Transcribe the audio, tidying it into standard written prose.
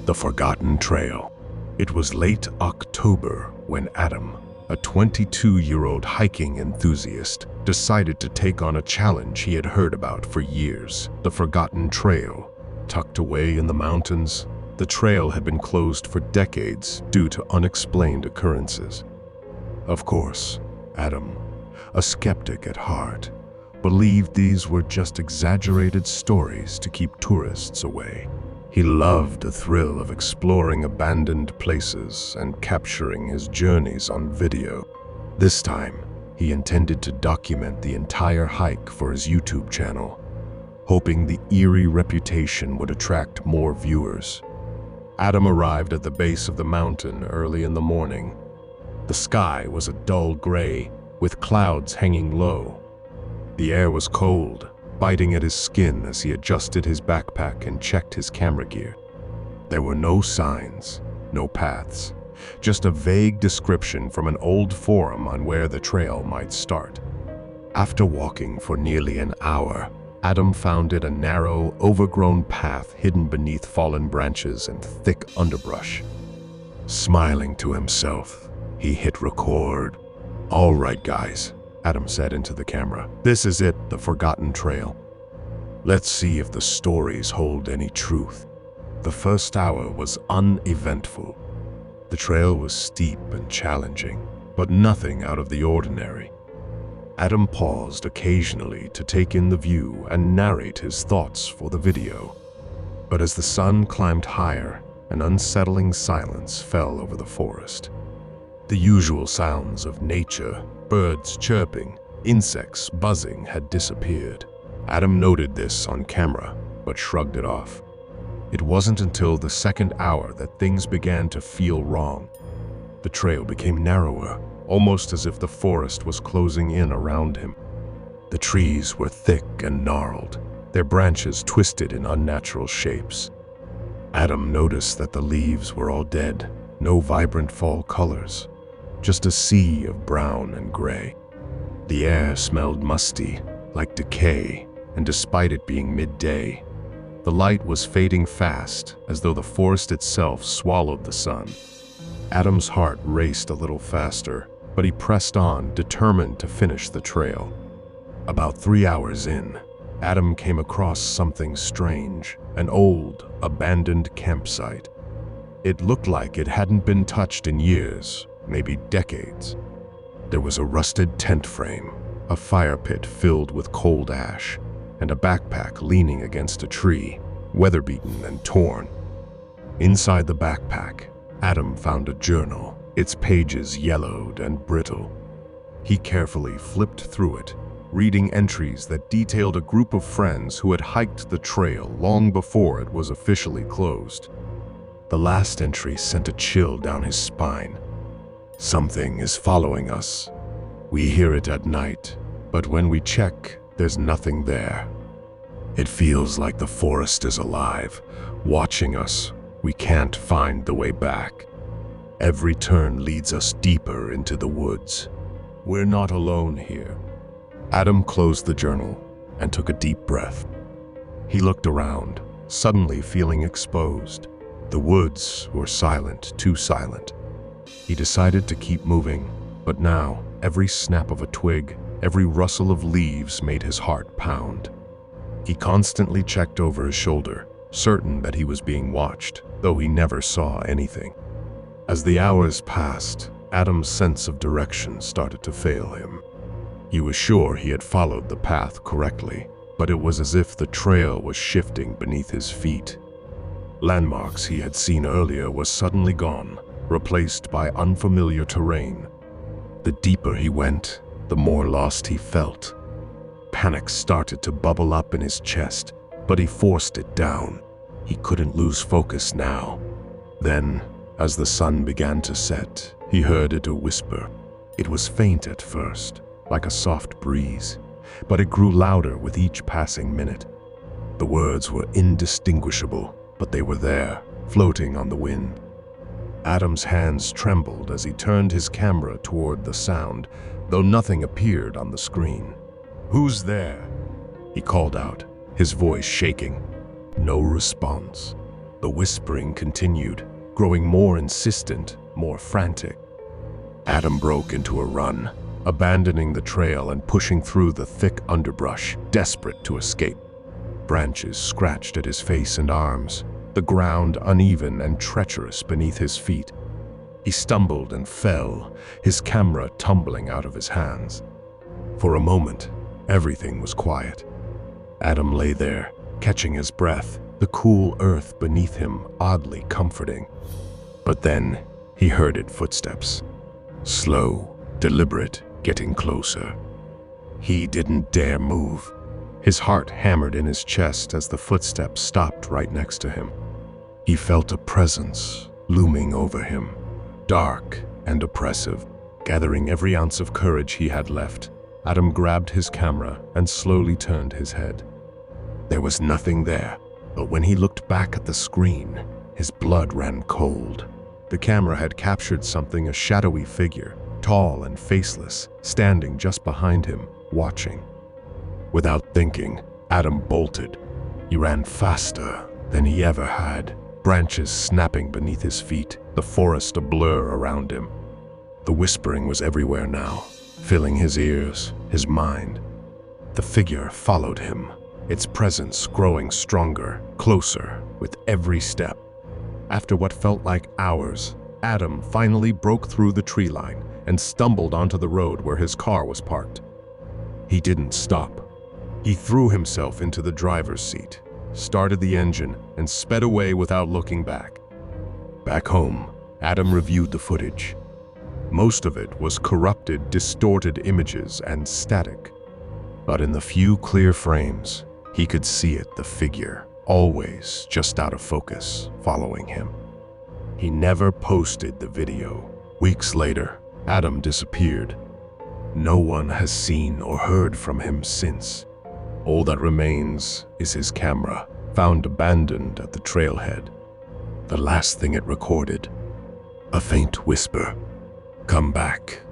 The Forgotten Trail. It was late October when Adam, a 22-year-old hiking enthusiast, decided to take on a challenge he had heard about for years. The Forgotten Trail. Tucked away in the mountains, the trail had been closed for decades due to unexplained occurrences. Of course, Adam, a skeptic at heart, believed these were just exaggerated stories to keep tourists away. He loved the thrill of exploring abandoned places and capturing his journeys on video. This time, he intended to document the entire hike for his YouTube channel, hoping the eerie reputation would attract more viewers. Adam arrived at the base of the mountain early in the morning. The sky was a dull gray, with clouds hanging low. The air was cold, biting at his skin as he adjusted his backpack and checked his camera gear. There were no signs, no paths, just a vague description from an old forum on where the trail might start. After walking for nearly an hour, Adam found it a narrow, overgrown path hidden beneath fallen branches and thick underbrush. Smiling to himself, he hit record. "All right, guys," Adam said into the camera. "This is it, the Forgotten Trail. Let's see if the stories hold any truth." The first hour was uneventful. The trail was steep and challenging, but nothing out of the ordinary. Adam paused occasionally to take in the view and narrate his thoughts for the video. But as the sun climbed higher, an unsettling silence fell over the forest. The usual sounds of nature, birds chirping, insects buzzing, had disappeared. Adam noted this on camera, but shrugged it off. It wasn't until the second hour that things began to feel wrong. The trail became narrower, almost as if the forest was closing in around him. The trees were thick and gnarled, their branches twisted in unnatural shapes. Adam noticed that the leaves were all dead, no vibrant fall colors, just a sea of brown and gray. The air smelled musty, like decay, and despite it being midday, the light was fading fast, as though the forest itself swallowed the sun. Adam's heart raced a little faster, but he pressed on, determined to finish the trail. About 3 hours in, Adam came across something strange, an old, abandoned campsite. It looked like it hadn't been touched in years, maybe decades. There was a rusted tent frame, a fire pit filled with cold ash, and a backpack leaning against a tree, weather-beaten and torn. Inside the backpack, Adam found a journal, its pages yellowed and brittle. He carefully flipped through it, reading entries that detailed a group of friends who had hiked the trail long before it was officially closed. The last entry sent a chill down his spine. "Something is following us. We hear it at night, but when we check, there's nothing there. It feels like the forest is alive, watching us. We can't find the way back. Every turn leads us deeper into the woods. We're not alone here." Adam closed the journal and took a deep breath. He looked around, suddenly feeling exposed. The woods were silent, too silent. He decided to keep moving, but now every snap of a twig, every rustle of leaves made his heart pound. He constantly checked over his shoulder, certain that he was being watched, though he never saw anything. As the hours passed, Adam's sense of direction started to fail him. He was sure he had followed the path correctly, but it was as if the trail was shifting beneath his feet. Landmarks he had seen earlier were suddenly gone, replaced by unfamiliar terrain. The deeper he went, the more lost he felt. Panic started to bubble up in his chest, but he forced it down. He couldn't lose focus now. Then, as the sun began to set, he heard it a whisper. It was faint at first, like a soft breeze, but it grew louder with each passing minute. The words were indistinguishable, but they were there, floating on the wind. Adam's hands trembled as he turned his camera toward the sound, though nothing appeared on the screen. "Who's there?" he called out, his voice shaking. No response. The whispering continued, growing more insistent, more frantic. Adam broke into a run, abandoning the trail and pushing through the thick underbrush, desperate to escape. Branches scratched at his face and arms, the ground uneven and treacherous beneath his feet. He stumbled and fell, his camera tumbling out of his hands. For a moment, everything was quiet. Adam lay there, catching his breath, the cool earth beneath him oddly comforting. But then he heard footsteps. Slow, deliberate, getting closer. He didn't dare move. His heart hammered in his chest as the footsteps stopped right next to him. He felt a presence looming over him, dark and oppressive. Gathering every ounce of courage he had left, Adam grabbed his camera and slowly turned his head. There was nothing there, but when he looked back at the screen, his blood ran cold. The camera had captured something, a shadowy figure, tall and faceless, standing just behind him, watching. Without thinking, Adam bolted. He ran faster than he ever had, branches snapping beneath his feet, the forest a blur around him. The whispering was everywhere now, filling his ears, his mind. The figure followed him, its presence growing stronger, closer, with every step. After what felt like hours, Adam finally broke through the tree line and stumbled onto the road where his car was parked. He didn't stop. He threw himself into the driver's seat, started the engine, and sped away without looking back. Back home, Adam reviewed the footage. Most of it was corrupted, distorted images and static. But in the few clear frames, he could see it, the figure, always just out of focus, following him. He never posted the video. Weeks later, Adam disappeared. No one has seen or heard from him since. All that remains is his camera, found abandoned at the trailhead. The last thing it recorded, a faint whisper, "Come back."